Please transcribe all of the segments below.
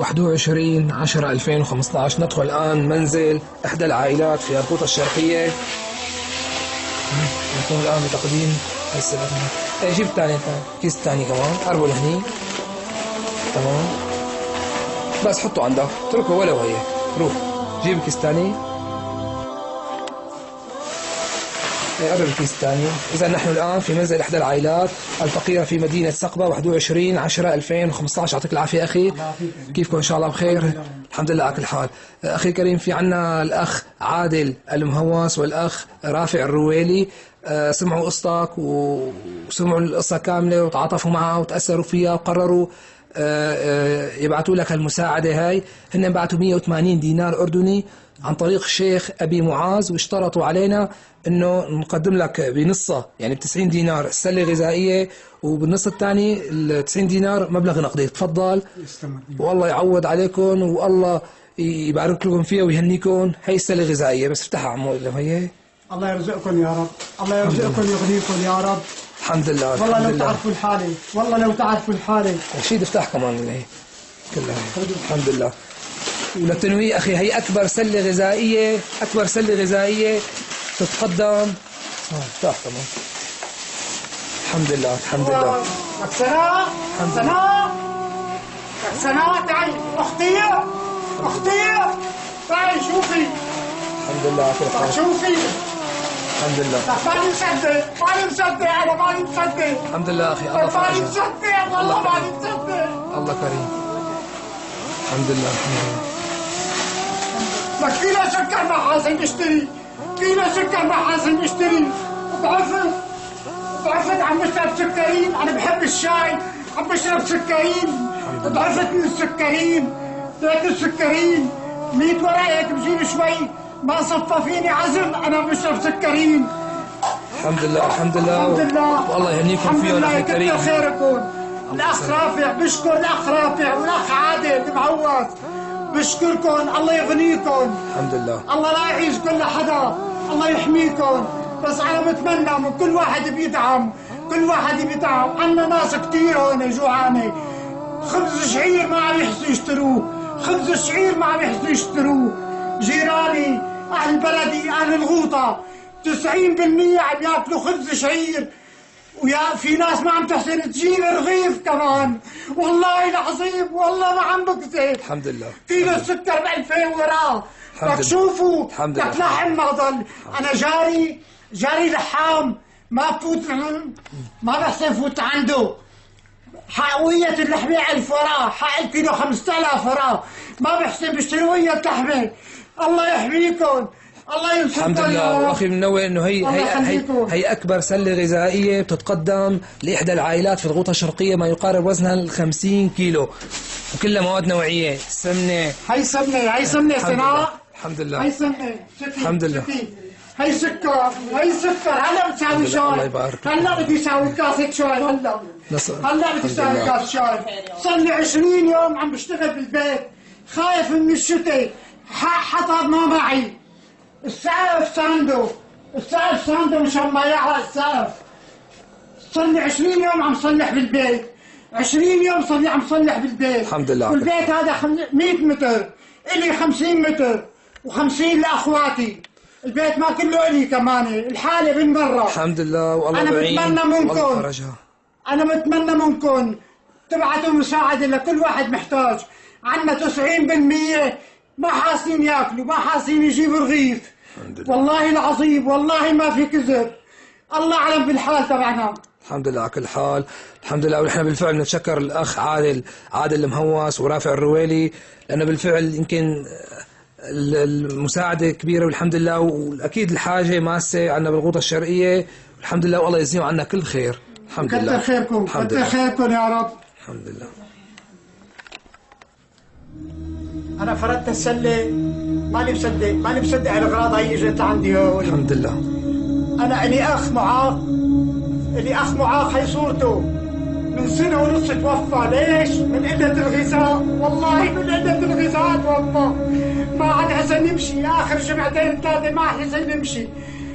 21/10/2015 ندخل الآن منزل إحدى العائلات في ياقوت الشرقية. نقوم الآن بتقديم السلام. جيب الثاني، كيس الثاني كمان، قربوا لهني. تمام، بس حطه عندك، اتركه ولا وهي. روح جيب الكيس الثاني. قرب الكيس الثاني. إذا نحن الآن في منزل إحدى العائلات الفقيرة في مدينة سقبة 21/10/2015. يعطيك العافية أخي، كيفكم إن شاء الله بخير؟ الحمد لله على كل حال. أخي الكريم، في عنا الأخ عادل المهوس والأخ رافع الرويلي. سمعوا قصتك وسمعوا القصة كاملة وتعاطفوا معها وتأثروا فيها وقرروا يبعثوا لك المساعدة هاي. هن بعثوا 180 دينار أردني عن طريق الشيخ أبي معاذ، واشترطوا علينا انه نقدم لك بنصها، يعني ب90 دينار السله غذائيه، وبالنص الثاني ال90 دينار مبلغ نقدي. تفضل، والله يعوض عليكم والله يبارك لكم فيها ويهنيكم. هي السله الغذائيه، بس افتحها عمو لو هي. الله يرزقكم يا رب، الله يرزقكم ويغنيكم يا رب. الحمد لله. والله لو تعرفوا الحاله، والله لو تعرفوا الحاله. رشيد افتح كمان اللي هي كلها. الحمد لله. وللتنويه اخي، هي اكبر سله غذائيه، اكبر سله غذائيه تتقدم. افتح كمان. الحمد لله، الحمد لله. لك سناء، سناء، لك سناء، تعي اختي، اختي، تعي شوفي. الحمد لله على كل حال. شوفي. الحمد لله. ماني مصدق، ماني مصدق، انا ماني مصدق. الحمد لله اخي، الله فرجك. ماني مصدق، والله ماني مصدق. الله كريم. الحمد لله، الحمد لله. لك كيلو سكر ما حاسن اشتري، كيلو سكر ما حاسن اشتري. ضعفت عم بشرب سكرين، انا بحب الشاي، عم بشرب سكرين. ضعفت من السكرين، لقيت السكرين 100 ورقه هيك بجيب شوي، ما صفى فيني عزم، انا بشرب سكرين. الحمد لله، الحمد لله، الحمد لله، والله يهنيكم فيهم اخي الكريم. كتر خيركم. الاخ رافع بشكر، الاخ رافع والاخ عادل معوض بشكركم، الله يغنيكم. الحمد لله. الله لا يعيش كل حدا، الله يحميكم. بس انا بتمنى من كل واحد بيدعم، كل واحد بيدعم. عنا ناس كثير هون جوعانه، خبز شعير ما عم يحسوا يشتروه، خبز الشعير ما عم يحسوا يشتروه. جيراني اهل بلدي اهل الغوطه 90% عم ياكلوا خبز شعير، ويا في ناس ما عم تحسن تجيب رغيف كمان. والله العظيم والله ما عم بكذب. الحمد لله. كيلو السكر ب2000 وراه. بدك شوفوا، بدك لحم ما ضل. انا جاري لحام، ما بفوت، ما بحسن فوت عنده. حقوية اللحمة 1000 وراه، حق الكيلو 5000 وراه، ما بحسن بيشتري وية لحمة. الله يحميكم، الله ينصركم. الحمد لله. واخي منوه انه هي اكبر سله غذائيه بتتقدم لاحدى العائلات في الغوطه الشرقيه، ما يقارب وزنها 50 كيلو، وكلها مواد نوعيه. سمنه، هي سمنه سناء. الحمد لله. هي سمنه، الحمد لله. هي سكر، هلا بتساوي شاي. الله يبارك. هلا بدي اساوي كاسه شاي. هلا بدي اساوي كاسه شاي. صار لي 20 يوم عم بشتغل بالبيت، خايف من الشتاء، حطب ما معي. السقف ساندو مشان ما يعرق السقف. صار لي 20 يوم عم صلح بالبيت، 20 يوم صار لي عم صلح بالبيت. الحمد لله. والبيت هذا 100 متر، إلي 50 متر و50 لأخواتي. البيت ما كله إلي كمان، الحالة بالمرة. الحمد لله، والله أنا بتمنى منكم، أنا بتمنى منكم تبعتوا مساعدة لكل واحد محتاج. عنا 90% ما حاسين ياكلوا، ما حاسين يجيبوا رغيف. والله العظيم، والله ما في كذب. الله أعلم بالحال تبعنا. الحمد لله على كل حال. الحمد لله. ونحن بالفعل نتشكر الأخ عادل المهوس ورافع الرويلي، لأنه بالفعل يمكن المساعدة كبيرة، والحمد لله. وأكيد الحاجة ماسة عنا بالغوطة الشرقية، والحمد لله، والله يجزيهم عنا كل خير. الحمد لله. كتر خيركم، كتر خيركم يا رب. الحمد لله. أنا فردت السلة، ماني مصدق الأغراض هي اجت عندي هون. الحمد لله. أنا إلي أخ معاق، هي صورته من سنة ونص توفى. ليش؟ من قلة الغذاء، والله من قلة الغذاء توفى. ما عاد حسن يمشي، آخر جمعتين 3 ما حسن يمشي.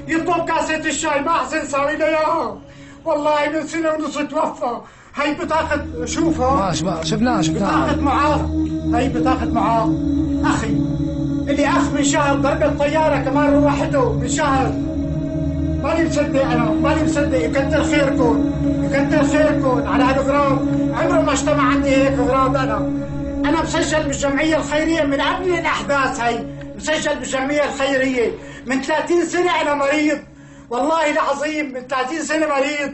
يطلب كاسة الشاي ما حسن ساوي له إياها. والله من سنة ونص توفى. هي بطاقة شوفها. ما شفناها بطاقة معاق. هي بطاقة معاق أخي اللي أخ من شهر ضرب الطيارة كمان روحته من شهر. ماني مصدق أنا ماني مصدق. يكتر خيركم يكتر خيركم على هالأغراض. عمره ما اجتمع عندي هيك أغراض. أنا مسجل بالجمعية الخيرية من قبل الأحداث. هي مسجل بالجمعية الخيرية من 30 سنة. أنا مريض والله العظيم من 30 سنة مريض.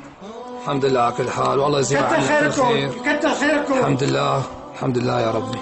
الحمد لله على كل حال والله يجزيك كتر خيركم كتر خيركم. الحمد لله الحمد لله يا ربي.